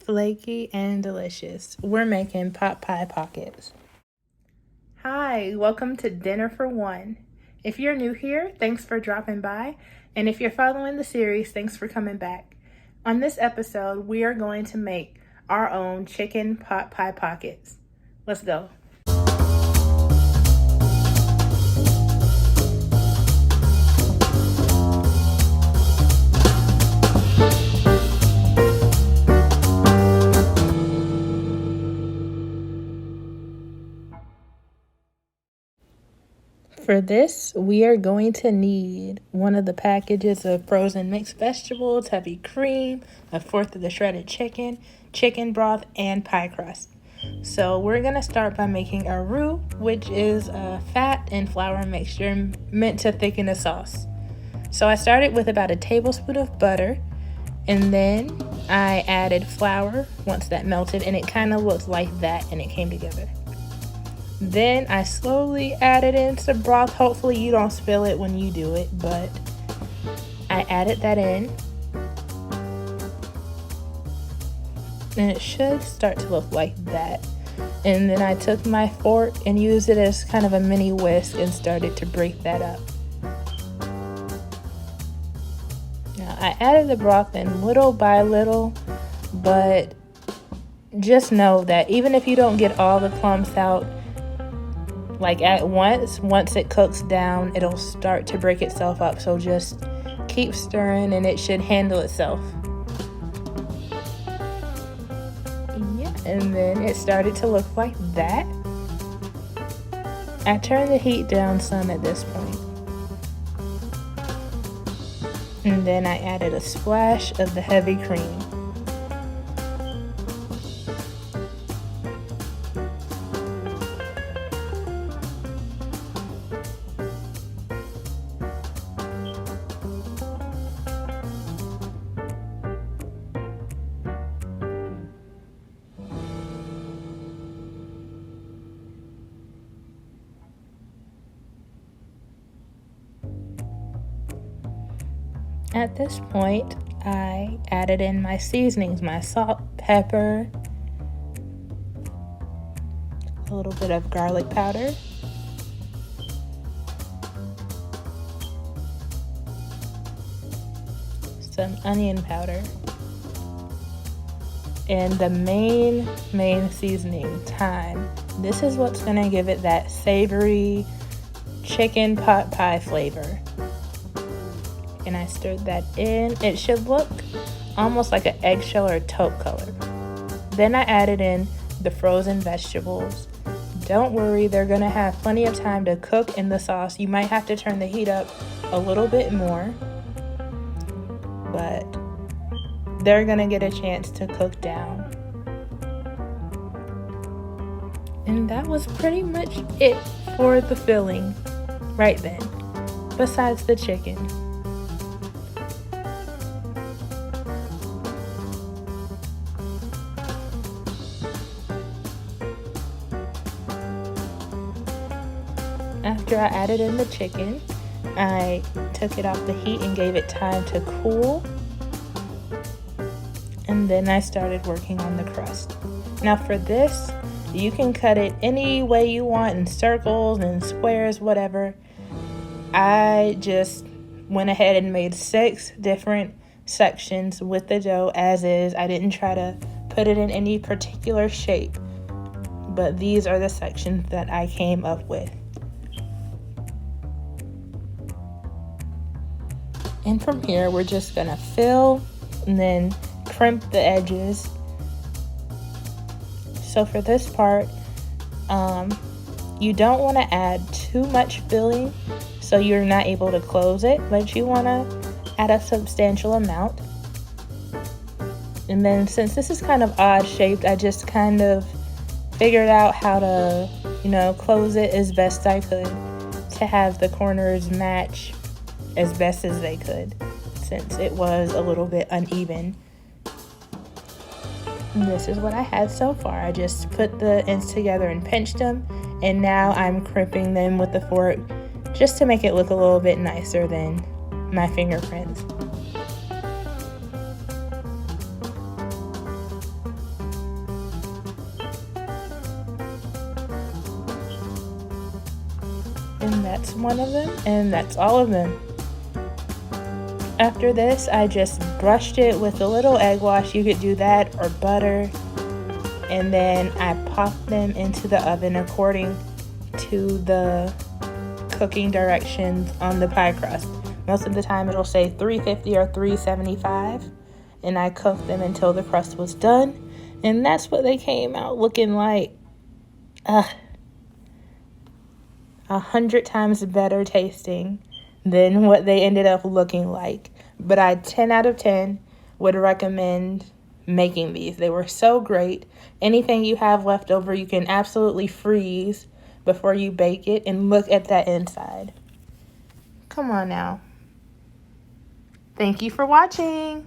flaky, and delicious. We're making pot pie pockets. Hi, welcome to Dinner for One. If you're new here, thanks for dropping by. And if you're following the series, thanks for coming back. On this episode, we are going to make our own chicken pot pie pockets. Let's go. For this, we are going to need one of the packages of frozen mixed vegetables, heavy cream, a fourth of the shredded chicken, chicken broth, and pie crust. So we're going to start by making our roux, which is a fat and flour mixture meant to thicken the sauce. So I started with about a tablespoon of butter, and then I added flour once that melted, and it kind of looked like that, and it came together. Then I slowly added in some broth. Hopefully you don't spill it when you do it, but I added that in. And it should start to look like that. And then I took my fork and used it as kind of a mini whisk and started to break that up. Now I added the broth in little by little, but just know that even if you don't get all the clumps out, like at once it cooks down, it'll start to break itself up. So just keep stirring and it should handle itself. Yeah, and then it started to look like that. I turned the heat down some at this point. And then I added a splash of the heavy cream. At this point, I added in my seasonings, my salt, pepper, a little bit of garlic powder, some onion powder, and the main seasoning, thyme. This is what's gonna give it that savory chicken pot pie flavor. And I stirred that in. It should look almost like an eggshell or taupe color. Then I added in the frozen vegetables. Don't worry, they're gonna have plenty of time to cook in the sauce. You might have to turn the heat up a little bit more, but they're gonna get a chance to cook down. And that was pretty much it for the filling right then, besides the chicken. After I added in the chicken, I took it off the heat and gave it time to cool. And then I started working on the crust. Now for this, you can cut it any way you want, in circles and squares, whatever. I just went ahead and made 6 different sections with the dough as is. I didn't try to put it in any particular shape, but these are the sections that I came up with. And from here, we're just gonna fill and then crimp the edges. So for this part, you don't want to add too much filling so you're not able to close it, but you want to add a substantial amount. And then since this is kind of odd shaped, I just kind of figured out how to, close it as best I could to have the corners match as best as they could, since it was a little bit uneven. And this is what I had so far. I just put the ends together and pinched them, and now I'm crimping them with the fork just to make it look a little bit nicer than my fingerprints. and that's one of them, and that's all of them. After this, I just brushed it with a little egg wash. You could do that or butter. And then I popped them into the oven according to the cooking directions on the pie crust. Most of the time it'll say 350 or 375. And I cooked them until the crust was done. And that's what they came out looking like. 100 times better tasting than what they ended up looking like. But I 10 out of 10 would recommend making these. They were so great. Anything you have left over, you can absolutely freeze before you bake it. And look at that inside. Come on now. Thank you for watching.